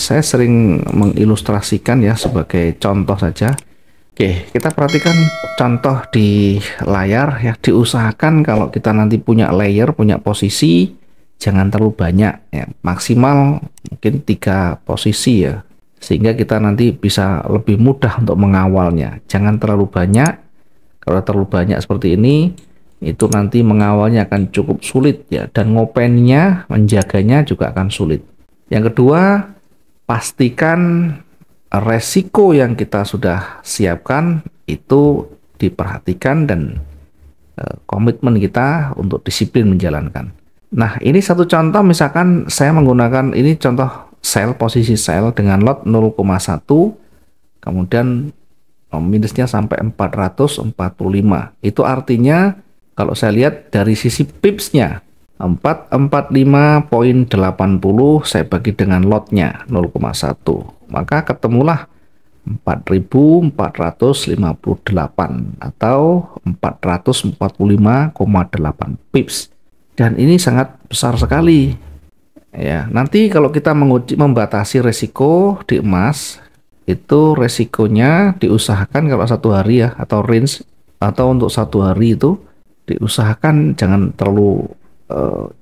saya sering mengilustrasikan ya sebagai contoh saja. Oke, kita perhatikan contoh di layar ya. Diusahakan kalau kita nanti punya layer, punya posisi, jangan terlalu banyak ya. Maksimal mungkin 3 posisi ya. Sehingga kita nanti bisa lebih mudah untuk mengawalnya. Jangan terlalu banyak. Kalau terlalu banyak seperti ini, itu nanti mengawalnya akan cukup sulit ya. Dan ngopennya, menjaganya juga akan sulit. Yang kedua, pastikan resiko yang kita sudah siapkan itu diperhatikan dan komitmen kita untuk disiplin menjalankan. Nah, ini satu contoh, misalkan saya menggunakan ini contoh sell, posisi sell dengan lot 0,1, kemudian minusnya sampai 445. Itu artinya kalau saya lihat dari sisi pipsnya 445.80 saya bagi dengan lotnya 0,1, maka ketemulah 4.458 atau 445,8 pips, dan ini sangat besar sekali ya. Nanti kalau kita membatasi resiko di emas, itu resikonya diusahakan kalau 1 hari ya, atau range, atau untuk 1 hari itu diusahakan jangan terlalu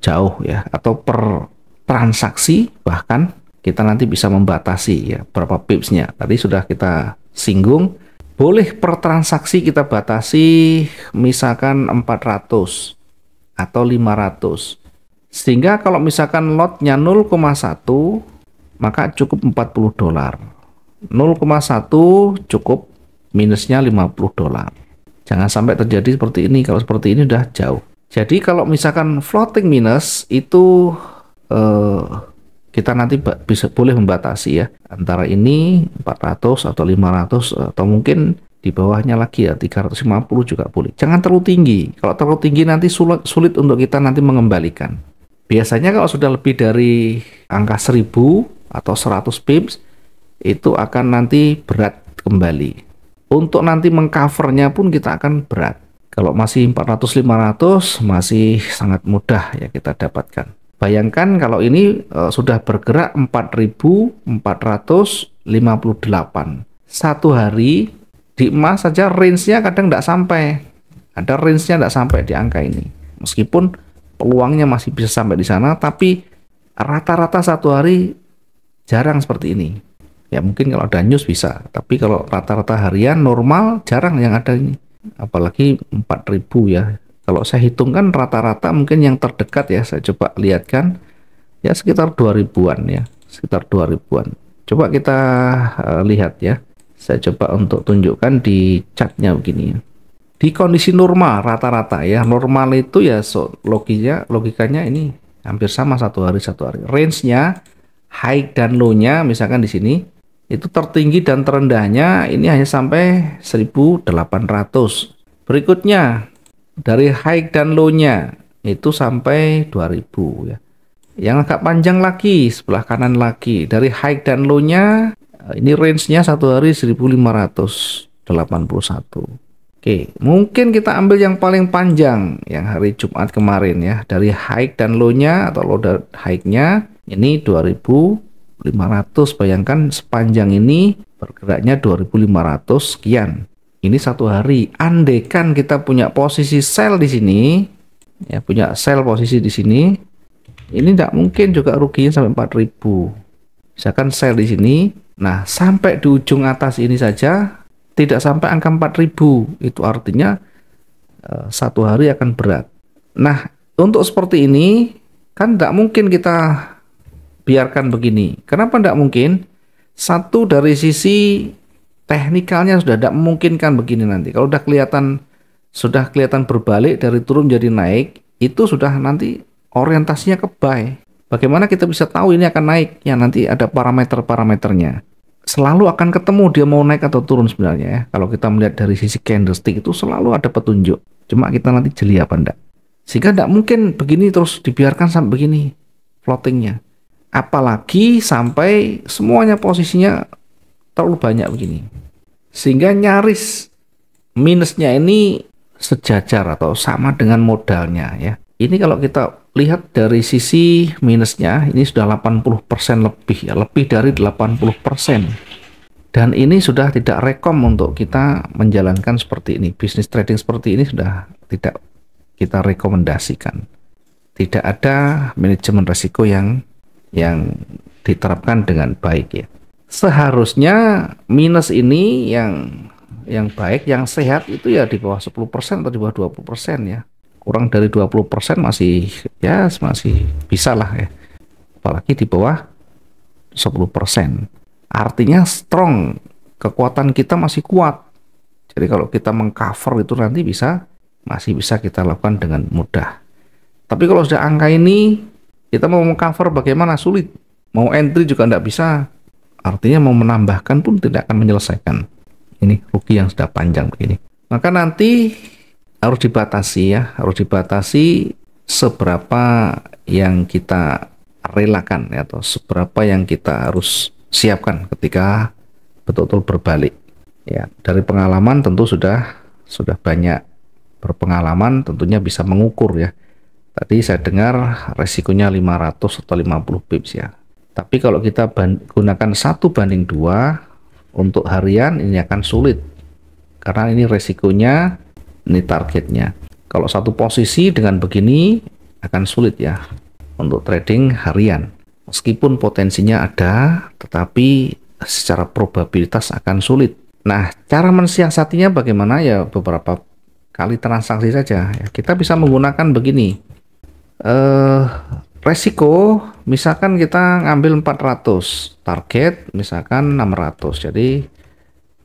jauh ya, atau per transaksi bahkan kita nanti bisa membatasi ya berapa pipsnya. Tadi sudah kita singgung, boleh per transaksi kita batasi misalkan 400 atau 500, sehingga kalau misalkan lotnya 0,1 maka cukup $40, 0,1 cukup minusnya $50. Jangan sampai terjadi seperti ini. Kalau seperti ini udah jauh. Jadi kalau misalkan floating minus itu kita nanti boleh membatasi ya, antara ini 400 atau 500 atau mungkin di bawahnya lagi ya 350 juga boleh. Jangan terlalu tinggi. Kalau terlalu tinggi nanti sulit untuk kita nanti mengembalikan. Biasanya kalau sudah lebih dari angka 1000 atau 100 pips itu akan nanti berat kembali. Untuk nanti mengcovernya pun kita akan berat. Kalau masih 400-500 masih sangat mudah ya kita dapatkan. Bayangkan kalau ini sudah bergerak 4.458. 1 hari di emas saja range-nya kadang tidak sampai. Ada range-nya tidak sampai di angka ini. Meskipun peluangnya masih bisa sampai di sana, tapi rata-rata 1 hari jarang seperti ini. Ya mungkin kalau ada news bisa, tapi kalau rata-rata harian normal jarang yang ada ini. Apalagi 4.000 ya. Kalau saya hitungkan rata-rata mungkin yang terdekat ya, saya coba lihatkan ya sekitar 2000-an ya, sekitar 2000-an. Coba kita lihat ya. Saya coba untuk tunjukkan di chartnya begini ya. Di kondisi normal rata-rata ya, normal itu ya logikanya ini hampir sama 1 hari 1 hari. Range-nya, high dan low-nya misalkan di sini itu tertinggi dan terendahnya ini hanya sampai 1800. Berikutnya dari high dan low-nya itu sampai 2000 ya. Yang agak panjang lagi sebelah kanan lagi, dari high dan low-nya ini range-nya 1 hari 1581. Oke, mungkin kita ambil yang paling panjang yang hari Jumat kemarin ya, dari high dan low-nya atau low dan high-nya ini 2500. Bayangkan sepanjang ini bergeraknya 2500 sekian. Ini 1 hari. Andaikan kita punya posisi sell di sini, ya punya sell posisi di sini, ini tidak mungkin juga ruginya sampai 4000. Misalkan sell di sini, nah sampai di ujung atas ini saja tidak sampai angka 4000. Itu artinya 1 hari akan berat. Nah untuk seperti ini kan tidak mungkin kita biarkan begini. Kenapa tidak mungkin? Satu, dari sisi teknikalnya sudah tidak memungkinkan begini nanti. Kalau sudah kelihatan berbalik dari turun jadi naik, itu sudah nanti orientasinya ke buy. Bagaimana kita bisa tahu ini akan naik? Ya nanti ada parameter-parameternya. Selalu akan ketemu dia mau naik atau turun sebenarnya ya. Kalau kita melihat dari sisi candlestick itu selalu ada petunjuk. Cuma kita nanti jeli apa enggak. Sehingga tidak mungkin begini terus dibiarkan sampai begini floatingnya. Apalagi sampai semuanya posisinya terlalu banyak begini. Sehingga nyaris minusnya ini sejajar atau sama dengan modalnya ya. Ini kalau kita lihat dari sisi minusnya, ini sudah 80% lebih ya, lebih dari 80%. Dan ini sudah tidak rekom untuk kita menjalankan seperti ini. Bisnis trading seperti ini sudah tidak kita rekomendasikan. Tidak ada manajemen risiko yang diterapkan dengan baik ya. Seharusnya minus ini yang baik, yang sehat itu ya di bawah 10% atau di bawah 20% ya. Kurang dari 20% masih masih bisa lah ya. Apalagi di bawah 10%. Artinya strong, kekuatan kita masih kuat. Jadi kalau kita mengcover itu nanti masih bisa kita lakukan dengan mudah. Tapi kalau sudah angka ini, kita mau mengcover bagaimana? Sulit. Mau entry juga tidak bisa. Artinya mau menambahkan pun tidak akan menyelesaikan. Ini rugi yang sudah panjang begini. Maka nanti harus dibatasi ya, harus dibatasi seberapa yang kita relakan ya, atau seberapa yang kita harus siapkan ketika betul-betul berbalik. Ya, dari pengalaman tentu sudah banyak berpengalaman, tentunya bisa mengukur ya. Tadi saya dengar resikonya 500 atau 50 pips ya. Tapi kalau kita gunakan 1:2 untuk harian, ini akan sulit. Karena ini resikonya, ini targetnya. Kalau satu posisi dengan begini akan sulit ya untuk trading harian. Meskipun potensinya ada, tetapi secara probabilitas akan sulit. Nah, cara mensiasatinya bagaimana ya, beberapa kali transaksi saja ya. Kita bisa menggunakan begini. Resiko misalkan kita ngambil 400, target misalkan 600, jadi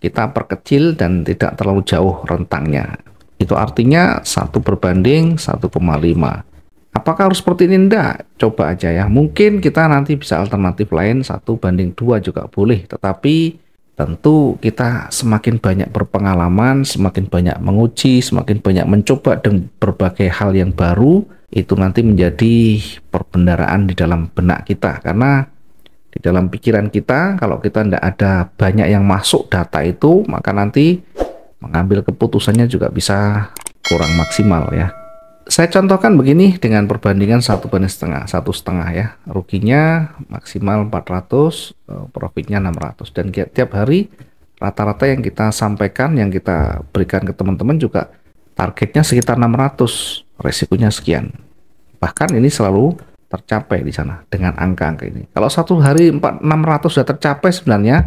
kita perkecil dan tidak terlalu jauh rentangnya. Itu artinya 1/1,5. Apakah harus seperti ini? Enggak, coba aja ya. Mungkin kita nanti bisa alternatif lain 1:2 juga boleh, tetapi tentu kita semakin banyak berpengalaman, semakin banyak menguji, semakin banyak mencoba dengan berbagai hal yang baru, itu nanti menjadi perbendaharaan di dalam benak kita. Karena di dalam pikiran kita, kalau kita tidak ada banyak yang masuk data itu, maka nanti mengambil keputusannya juga bisa kurang maksimal ya. Saya contohkan begini dengan perbandingan 1:1,5 ya. Ruginya maksimal 400, profitnya 600, dan tiap hari rata-rata yang kita sampaikan, yang kita berikan ke teman-teman juga targetnya sekitar 600, resikonya sekian. Bahkan ini selalu tercapai di sana dengan angka-angka ini. Kalau satu hari 600 sudah tercapai sebenarnya,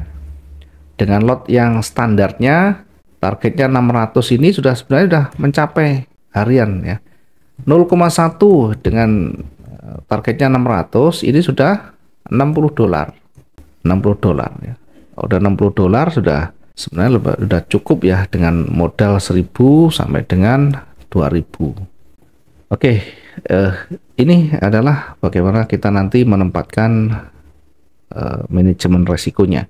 dengan lot yang standarnya targetnya 600 ini sebenarnya sudah mencapai harian ya. 0,1 dengan targetnya 600 ini sudah $60. $60 ya. Udah $60 sudah sebenarnya sudah cukup ya dengan modal 1.000 sampai dengan 2.000. Oke, ini adalah bagaimana kita nanti menempatkan manajemen resikonya.